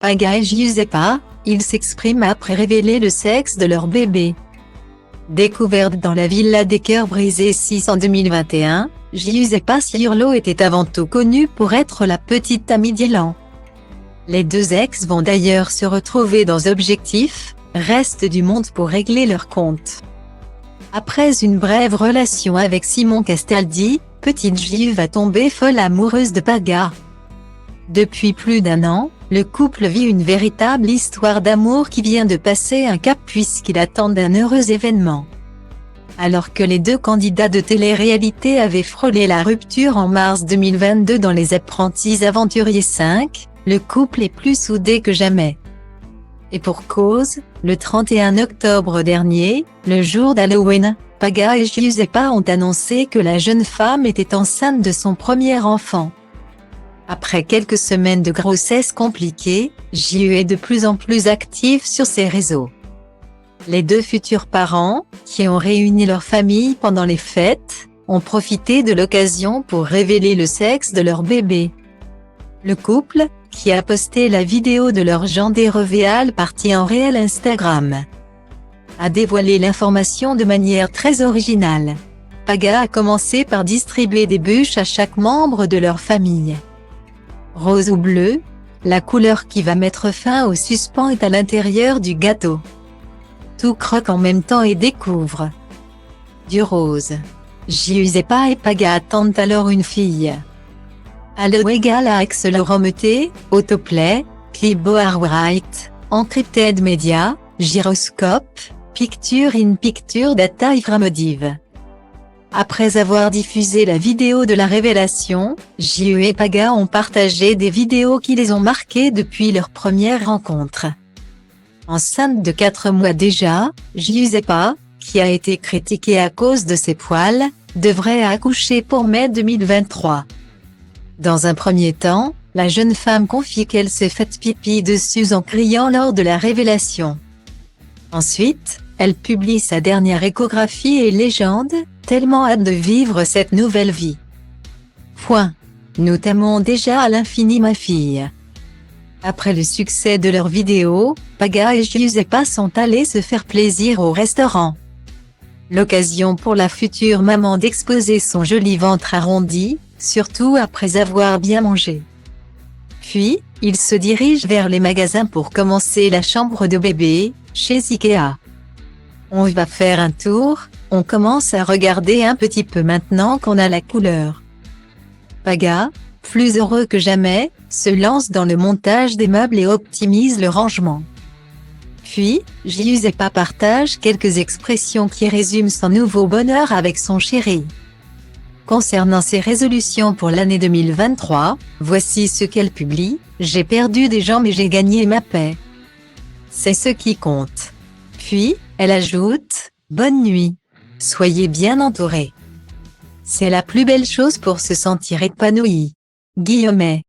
Paga et Giuseppa, ils s'expriment après révéler le sexe de leur bébé. Découverte dans la Villa des Cœurs Brisés 6 en 2021, Giuseppa Ciurlo était avant tout connue pour être la petite amie d'Ilan. Les deux ex vont d'ailleurs se retrouver dans Objectif, Reste du monde pour régler leur compte. Après une brève relation avec Simon Castaldi, petite Giu va tomber folle amoureuse de Paga. Depuis plus d'un an, le couple vit une véritable histoire d'amour qui vient de passer un cap puisqu'il attend un heureux événement. Alors que les deux candidats de télé-réalité avaient frôlé la rupture en mars 2022 dans Les Apprentis Aventuriers 5, le couple est plus soudé que jamais. Et pour cause, le 31 octobre dernier, le jour d'Halloween, Paga et Giuseppa ont annoncé que la jeune femme était enceinte de son premier enfant. Après quelques semaines de grossesse compliquée, Giu est de plus en plus active sur ses réseaux. Les deux futurs parents, qui ont réuni leur famille pendant les fêtes, ont profité de l'occasion pour révéler le sexe de leur bébé. Le couple, qui a posté la vidéo de leur gendre révéal partie en réel Instagram, a dévoilé l'information de manière très originale. Paga a commencé par distribuer des bûches à chaque membre de leur famille. Rose ou bleu, la couleur qui va mettre fin au suspens est à l'intérieur du gâteau. Tout croque en même temps et découvre du rose. Giuseppa et Paga attendent alors une fille. Allo égale à accéléromètre, autoplay, clipboard write, encrypted media, gyroscope, picture in picture data iframodive. Après avoir diffusé la vidéo de la révélation, Giu et Paga ont partagé des vidéos qui les ont marqués depuis leur première rencontre. Enceinte de 4 mois déjà, Giuseppa, qui a été critiquée à cause de ses poils, devrait accoucher pour mai 2023. Dans un premier temps, la jeune femme confie qu'elle s'est faite pipi dessus en criant lors de la révélation. Ensuite, elle publie sa dernière échographie et légende, tellement hâte de vivre cette nouvelle vie. Nous t'aimons déjà à l'infini ma fille. Après le succès de leur vidéo, Paga et Giuseppa sont allés se faire plaisir au restaurant. L'occasion pour la future maman d'exposer son joli ventre arrondi, surtout après avoir bien mangé. Puis, ils se dirigent vers les magasins pour commencer la chambre de bébé, chez Ikea. On va faire un tour, on commence à regarder un petit peu maintenant qu'on a la couleur. Paga, plus heureux que jamais, se lance dans le montage des meubles et optimise le rangement. Puis, Giuseppa partage quelques expressions qui résument son nouveau bonheur avec son chéri. Concernant ses résolutions pour l'année 2023, voici ce qu'elle publie: « J'ai perdu des gens mais j'ai gagné ma paix. C'est ce qui compte. » Puis, elle ajoute: « Bonne nuit. Soyez bien entourés. C'est la plus belle chose pour se sentir épanoui. » Guillemets.